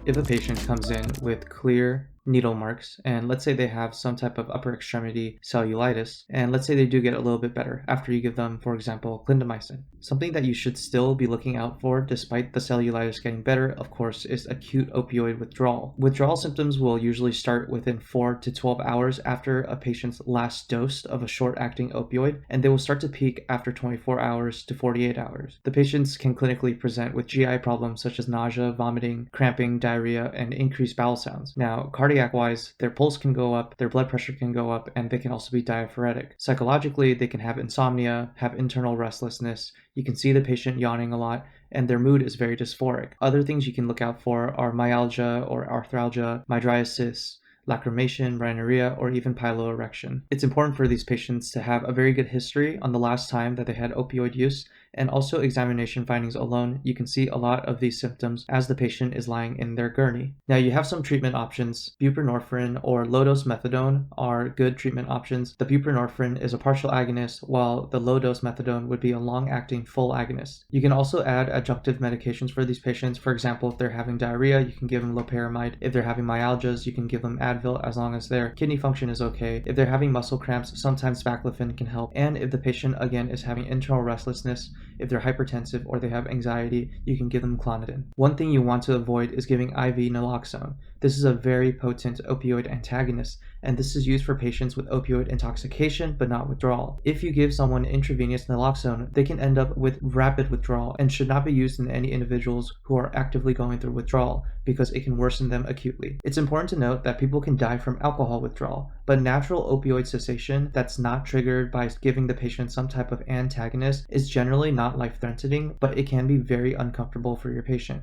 If a patient comes in with clear needle marks, and let's say they have some type of upper extremity cellulitis, and let's say they do get a little bit better after you give them, for example, clindamycin. Something that you should still be looking out for despite the cellulitis getting better, of course, is acute opioid withdrawal. Withdrawal symptoms will usually start within 4 to 12 hours after a patient's last dose of a short-acting opioid, and they will start to peak after 24 hours to 48 hours. The patients can clinically present with GI problems such as nausea, vomiting, cramping, diarrhea, and increased bowel sounds. Now, cardiac-wise, their pulse can go up, their blood pressure can go up, and they can also be diaphoretic. Psychologically, they can have insomnia, have internal restlessness. You can see the patient yawning a lot, and their mood is very dysphoric. Other things you can look out for are myalgia or arthralgia, mydriasis, lacrimation, rhinorrhea, or even piloerection. It's important for these patients to have a very good history on the last time that they had opioid use, and also examination findings alone. You can see a lot of these symptoms as the patient is lying in their gurney. Now you have some treatment options. Buprenorphine or low-dose methadone are good treatment options. The buprenorphine is a partial agonist, while the low-dose methadone would be a long-acting full agonist. You can also add adjunctive medications for these patients. For example, if they're having diarrhea, you can give them loperamide. If they're having myalgias, you can give them Advil as long as their kidney function is okay. If they're having muscle cramps, sometimes baclofen can help. And if the patient, again, is having internal restlessness, if they're hypertensive or they have anxiety, you can give them Clonidine. One thing you want to avoid is giving IV naloxone. This is a very potent opioid antagonist, and this is used for patients with opioid intoxication but not withdrawal. If you give someone intravenous naloxone, they can end up with rapid withdrawal and should not be used in any individuals who are actively going through withdrawal because it can worsen them acutely. It's important to note that people can die from alcohol withdrawal, but natural opioid cessation that's not triggered by giving the patient some type of antagonist is generally not life-threatening, but it can be very uncomfortable for your patient.